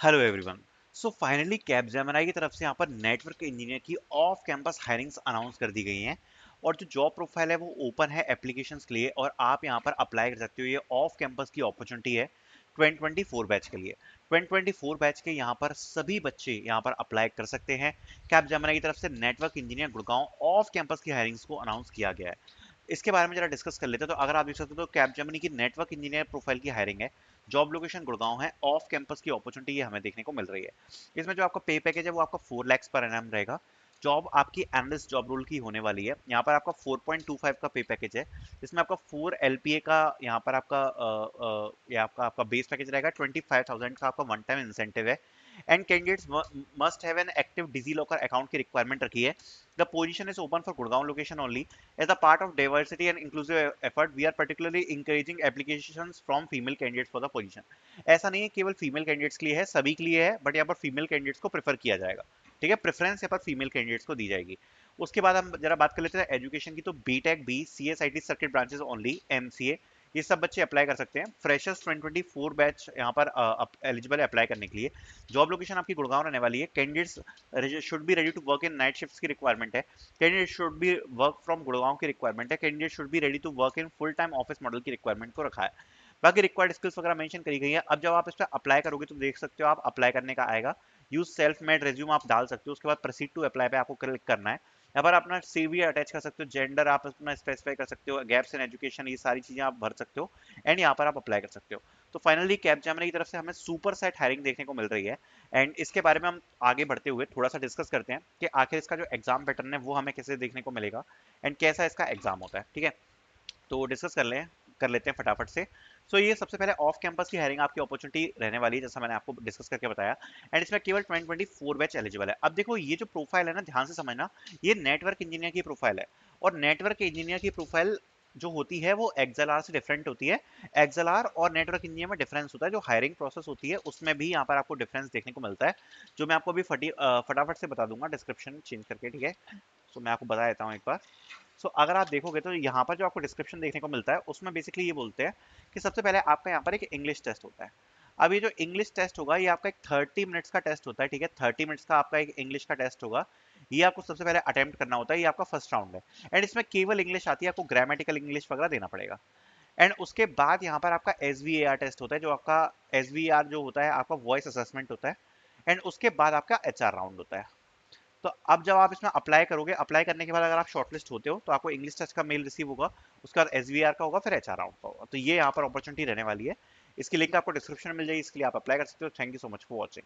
Hello everyone. So finally Capgemini की तरफ से यहाँ पर नेटवर्क इंजीनियर की ऑफ कैंपस हायरिंग्स अनाउंस कर दी गई हैं और जो जॉब प्रोफाइल है वो ओपन है एप्लीकेशंस के लिए और आप यहाँ पर अप्लाई कर सकते हो। ये ऑफ कैंपस की अपॉर्चुनिटी है 2024 बैच के लिए। 2024 बैच के यहाँ पर सभी बच्चे यहाँ पर अप्लाई कर सकते हैं। कैपजेमिनी की तरफ से network engineer Gurgaon off campus की हायरिंग्स को अनाउंस किया गया है। इसके बारे में जरा डिस्कस कर लेते हैं। तो अगर आप देख सकते हो तो कैपजेमिनी की नेटवर्क इंजीनियर प्रोफाइल की हायरिंग है। जॉब लोकेशन गुड़गांव है। ऑफ कैंपस की अपॉर्चुनिटी ये हमें देखने को मिल रही है। इसमें जो आपका पे पैकेज है वो आपका 4 लाख पर एनम रहेगा। जॉब आपकी एनालिस्ट जॉब रोल की होने वाली है। यहाँ पर आपका 4.25 का पे पैकेज है। इसमें आपका 4 एलपीए का यहाँ पर आपका ये आपका बेस पैकेज रहेगा। 25,000 का आपका वन टाइम इंसेंटिव है। And candidates must have an active DigiLocker account की रिक्वायरमेंट रखी है। The position is open for Gurgaon location only. As a part of diversity and inclusive effort, we are particularly encouraging applications from female candidates for the position. ऐसा नहीं है केवल female candidates के लिए है, सभी के लिए है, बट यहाँ पर फीमेल कैंडिडेट्स को प्रेफर किया जाएगा। ठीक है, प्रेफरेंस यहाँ पर फीमेल कैंडिडेट्स को दी जाएगी। उसके बाद हम जरा बात कर लेते हैं एजुकेशन की। तो BTech B C S I T circuit branches only MCA ये सब बच्चे अप्लाई कर सकते हैं। फ्रेशर्स 2024 बैच यहाँ पर एलिजिबल है अप्लाई करने के लिए। जॉब लोकेशन आपकी गुड़गांव रहने वाली है। Candidates should be ready to work in night shifts की रिक्वायरमेंट है। Candidate should be work from Gurgaon की रिक्वायरमेंट है। Candidate should be ready to work in full time office model की रिक्वायरमेंट को रखा है। बाकी रिक्वायर्ड स्किल्स वगैरह मेंशन करी गई है। अब जब आप इस पर अप्लाई करोगे तो देख सकते हो आप अप्लाई करने का आएगा। यूज सेल्फ मेड रेज्यूम आप डाल सकते हो। उसके बाद प्रोसीड टू अप्लाई पे आपको क्लिक करना है। यहाँ पर अपना सीवी अटैच कर सकते हो। जेंडर आप अपना स्पेसिफाई कर सकते हो। गैप्स इन एजुकेशन ये सारी चीजें आप भर सकते हो। एंड यहाँ पर आप अप्लाई कर सकते हो। तो फाइनली कैपजेमिनी की तरफ से हमें सुपर सेट हायरिंग देखने को मिल रही है। एंड इसके बारे में हम आगे बढ़ते हुए थोड़ा सा डिस्कस करते हैं कि आखिर इसका जो एग्जाम पैटर्न है वो हमें कैसे देखने को मिलेगा एंड कैसा इसका एग्जाम होता है। ठीक है, तो डिस्कस कर लेते हैं फटाफट से। ये सबसे पहले ऑफ कैंपस की हायरिंग आपकी अपॉर्चुनिटी रहने वाली है, जैसा मैंने आपको डिस्कस करके बताया। एंड इसमें केवल 2024 बैच एलिजिबल है। अब देखो ये जो प्रोफाइल है ना, ध्यान से समझना, ये नेटवर्क इंजीनियर की प्रोफाइल है। और नेटवर्क इंजीनियर की प्रोफाइल जो होती है वो एक्सएलआर से डिफरेंट होती है। एक्सएलआर और नेटवर्क इंजीनियर में डिफरेंस होता है। जो हायरिंग प्रोसेस होती है उसमें भी यहाँ पर आपको डिफरेंस देखने को मिलता है, जो मैं आपको अभी फटाफट से बता दूंगा डिस्क्रिप्शन चेंज करके। ठीक है, तो मैं आपको बता देता हूँ एक बार। अगर आप देखोगे तो यहाँ पर जो आपको डिस्क्रिप्शन देखने को मिलता है उसमें बेसिकली ये बोलते हैं कि सबसे पहले आपका यहाँ पर एक इंग्लिश टेस्ट होता है। अब ये जो इंग्लिश टेस्ट होगा ये आपका एक 30 मिनट्स का टेस्ट होता है। ठीक है, 30 मिनट्स का आपका एक इंग्लिश का टेस्ट होगा। ये आपको सबसे पहले अटेम्प्ट करना होता है। ये आपका फर्स्ट राउंड है। एंड इसमें केवल इंग्लिश आती है, आपको ग्रामेटिकल इंग्लिश वगैरह देना पड़ेगा। एंड उसके बाद यहाँ पर आपका SVAR टेस्ट होता है। जो आपका SVAR जो होता है आपका वॉइस असेसमेंट होता है। एंड उसके बाद आपका HR राउंड होता है। तो अब जब आप इसमें अप्लाई करोगे, अप्लाई करने के बाद अगर आप शॉर्टलिस्ट होते हो तो आपको इंग्लिश टेस्ट का मेल रिसीव होगा। उसके बाद SVR का होगा, फिर HR राउंड का होगा। तो ये यहाँ पर अपॉर्चुनिटी रहने वाली है। इसकी लिंक आपको डिस्क्रिप्शन में मिल जाएगी, इसके लिए आप अप्लाई कर सकते हो। Thank you so much for watching.